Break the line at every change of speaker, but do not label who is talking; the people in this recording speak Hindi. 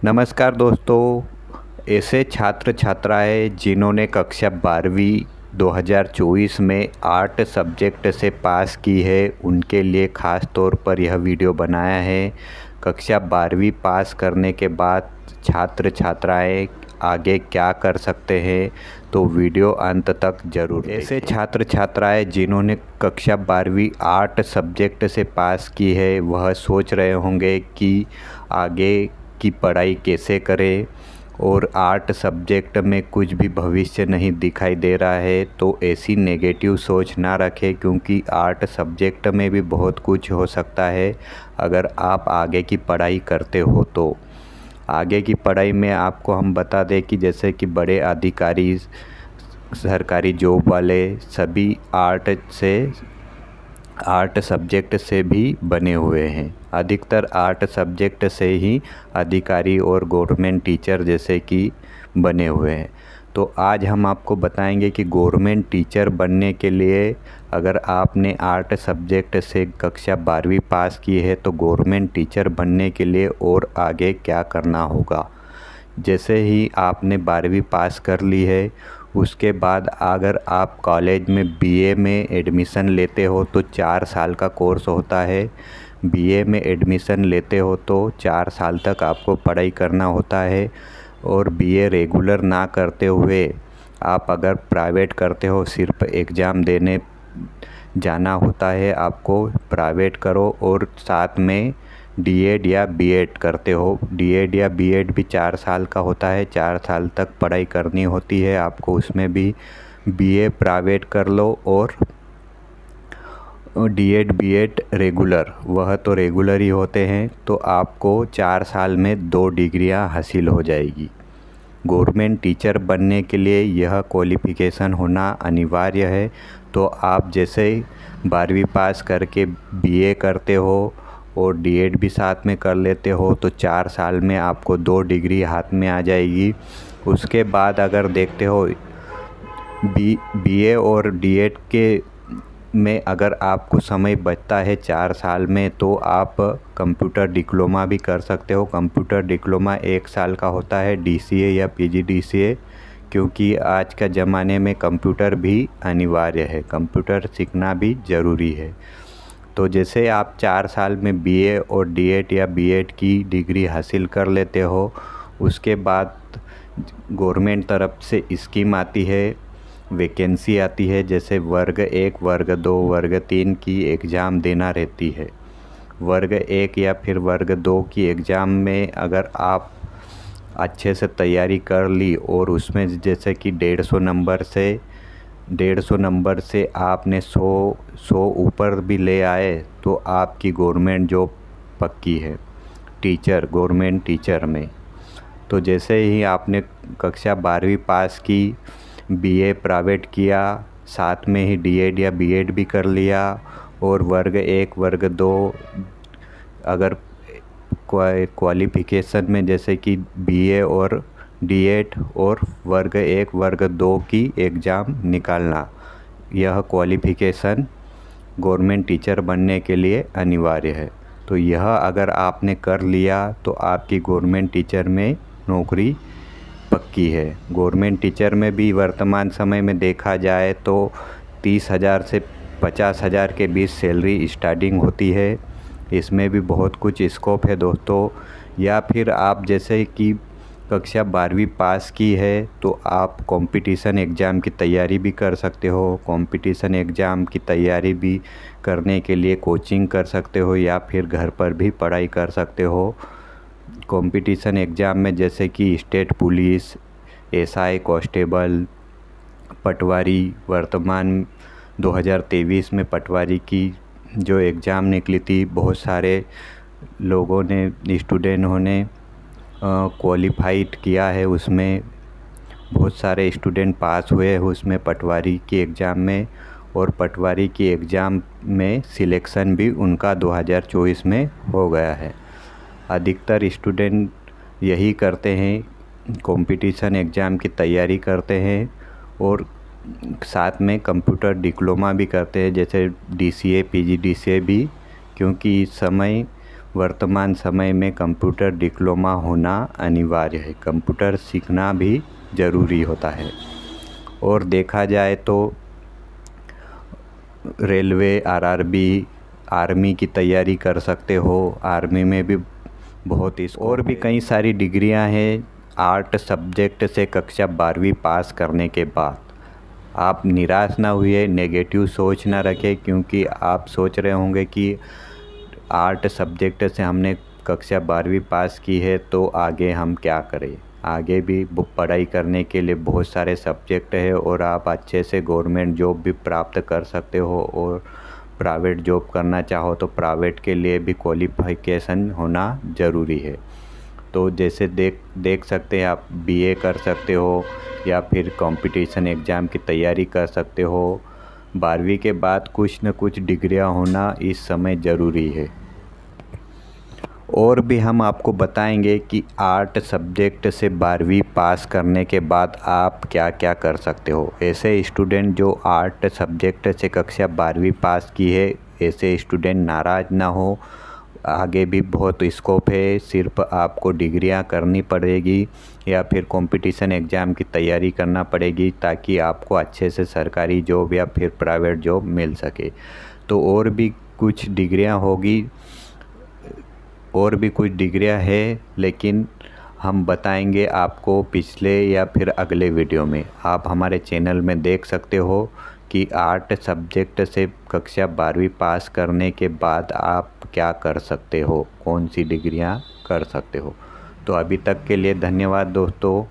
नमस्कार दोस्तों। ऐसे छात्र छात्राएं जिन्होंने कक्षा 12वीं 2024 में आर्ट सब्जेक्ट से पास की है, उनके लिए ख़ास तौर पर यह वीडियो बनाया है। कक्षा 12वीं पास करने के बाद छात्र छात्राएं आगे क्या कर सकते हैं, तो वीडियो अंत तक ज़रूर देखें। ऐसे छात्र छात्राएं जिन्होंने कक्षा 12वीं आर्ट सब्जेक्ट से पास की है, वह सोच रहे होंगे कि आगे की पढ़ाई कैसे करें और आर्ट सब्जेक्ट में कुछ भी भविष्य नहीं दिखाई दे रहा है। तो ऐसी नेगेटिव सोच ना रखें, क्योंकि आर्ट सब्जेक्ट में भी बहुत कुछ हो सकता है अगर आप आगे की पढ़ाई करते हो। तो आगे की पढ़ाई में आपको हम बता दें कि जैसे कि बड़े अधिकारी, सरकारी जॉब वाले सभी आर्ट सब्जेक्ट से भी बने हुए हैं। अधिकतर आर्ट सब्जेक्ट से ही अधिकारी और गवर्नमेंट टीचर जैसे कि बने हुए हैं। तो आज हम आपको बताएंगे कि गवर्नमेंट टीचर बनने के लिए अगर आपने आर्ट सब्जेक्ट से कक्षा 12वीं पास की है, तो गवर्नमेंट टीचर बनने के लिए और आगे क्या करना होगा। जैसे ही आपने 12वीं पास कर ली है, उसके बाद अगर आप कॉलेज में बीए में एडमिशन लेते हो तो 4 साल का कोर्स होता है। बीए में एडमिशन लेते हो तो 4 साल तक आपको पढ़ाई करना होता है। और बीए रेगुलर ना करते हुए आप अगर प्राइवेट करते हो, सिर्फ एग्ज़ाम देने जाना होता है आपको, प्राइवेट करो और साथ में डीएड या बीएड करते हो। डीएड या बीएड भी 4 साल का होता है, 4 साल तक पढ़ाई करनी होती है आपको। उसमें भी बीए प्राइवेट कर लो और डीएड बीएड रेगुलर, वह तो रेगुलर ही होते हैं। तो आपको 4 साल में 2 डिग्रियां हासिल हो जाएगी। गवर्नमेंट टीचर बनने के लिए यह क्वालिफ़िकेशन होना अनिवार्य है। तो आप जैसे 12वीं पास करके बीए करते हो और डीएड भी साथ में कर लेते हो, तो 4 साल में आपको 2 डिग्री हाथ में आ जाएगी। उसके बाद अगर देखते हो बीए और डीएड के में अगर आपको समय बचता है 4 साल में, तो आप कंप्यूटर डिप्लोमा भी कर सकते हो। कंप्यूटर डिप्लोमा 1 साल का होता है, डीसीए या पीजीडीसीए, क्योंकि आज का ज़माने में कंप्यूटर भी अनिवार्य है, कंप्यूटर सीखना भी ज़रूरी है। तो जैसे आप 4 साल में बीए और डीएड या बीएड की डिग्री हासिल कर लेते हो, उसके बाद गवर्नमेंट तरफ से स्कीम आती है, वैकेंसी आती है। जैसे वर्ग 1, वर्ग 2, वर्ग 3 की एग्ज़ाम देना रहती है। वर्ग 1 या फिर वर्ग 2 की एग्ज़ाम में अगर आप अच्छे से तैयारी कर ली और उसमें जैसे कि 150 नंबर से आपने 100 ऊपर भी ले आए, तो आपकी गवर्नमेंट जॉब पक्की है, गवर्नमेंट टीचर में। तो जैसे ही आपने कक्षा 12वीं पास की, बीए प्राइवेट किया, साथ में ही डीएड या बीएड भी कर लिया, और वर्ग 1, वर्ग 2 अगर क्वालिफ़िकेशन में जैसे कि बीए और डीएड और वर्ग 1, वर्ग 2 की एग्ज़ाम निकालना, यह क्वालिफ़िकेशन गवर्नमेंट टीचर बनने के लिए अनिवार्य है। तो यह अगर आपने कर लिया तो आपकी गवर्नमेंट टीचर में नौकरी पक्की है। गवर्नमेंट टीचर में भी वर्तमान समय में देखा जाए तो 30,000 से 50,000 के बीच सैलरी स्टार्टिंग होती है। इसमें भी बहुत कुछ स्कोप है दोस्तों। या फिर आप जैसे कि कक्षा 12वीं पास की है, तो आप कंपटीशन एग्ज़ाम की तैयारी भी कर सकते हो। कंपटीशन एग्ज़ाम की तैयारी भी करने के लिए कोचिंग कर सकते हो या फिर घर पर भी पढ़ाई कर सकते हो। कंपटीशन एग्ज़ाम में जैसे कि स्टेट पुलिस, एसआई कांस्टेबल, पटवारी, वर्तमान 2023 में पटवारी की जो एग्ज़ाम निकली थी, बहुत सारे लोगों ने, स्टूडेंटों ने क्वालिफाइड किया है। उसमें बहुत सारे स्टूडेंट पास हुए हैं उसमें, पटवारी की एग्ज़ाम में। और पटवारी की एग्ज़ाम में सिलेक्शन भी उनका 2024 में हो गया है। अधिकतर स्टूडेंट यही करते हैं, कंपटीशन एग्ज़ाम की तैयारी करते हैं और साथ में कंप्यूटर डिप्लोमा भी करते हैं, जैसे डीसीए पीजीडीसीए भी, क्योंकि इस समय वर्तमान समय में कंप्यूटर डिप्लोमा होना अनिवार्य है। कंप्यूटर सीखना भी ज़रूरी होता है। और देखा जाए तो रेलवे, आरआरबी, आर्मी की तैयारी कर सकते हो। आर्मी में भी बहुत ही और भी कई सारी डिग्रियां हैं आर्ट सब्जेक्ट से कक्षा 12वीं पास करने के बाद। आप निराश ना हुए, नेगेटिव सोच ना रखें, क्योंकि आप सोच रहे होंगे कि आर्ट सब्जेक्ट से हमने कक्षा 12वीं पास की है तो आगे हम क्या करें। आगे भी पढ़ाई करने के लिए बहुत सारे सब्जेक्ट है और आप अच्छे से गवर्नमेंट जॉब भी प्राप्त कर सकते हो। और प्राइवेट जॉब करना चाहो तो प्राइवेट के लिए भी क्वालिफ़िकेशन होना ज़रूरी है। तो जैसे देख सकते हैं, आप बीए कर सकते हो या फिर कंपटीशन एग्ज़ाम की तैयारी कर सकते हो। 12वीं के बाद कुछ न कुछ डिग्रियां होना इस समय ज़रूरी है। और भी हम आपको बताएंगे कि आर्ट सब्जेक्ट से 12वीं पास करने के बाद आप क्या क्या कर सकते हो। ऐसे स्टूडेंट जो आर्ट सब्जेक्ट से कक्षा 12वीं पास की है, ऐसे स्टूडेंट नाराज़ ना हो। आगे भी बहुत स्कोप है, सिर्फ आपको डिग्रियां करनी पड़ेगी या फिर कंपटीशन एग्ज़ाम की तैयारी करना पड़ेगी ताकि आपको अच्छे से सरकारी जॉब या फिर प्राइवेट जॉब मिल सके। तो और भी कुछ डिग्रियां है, लेकिन हम बताएंगे आपको पिछले या फिर अगले वीडियो में। आप हमारे चैनल में देख सकते हो कि आर्ट सब्जेक्ट से कक्षा 12वीं पास करने के बाद आप क्या कर सकते हो, कौन सी डिग्रियां कर सकते हो। तो अभी तक के लिए धन्यवाद दोस्तों।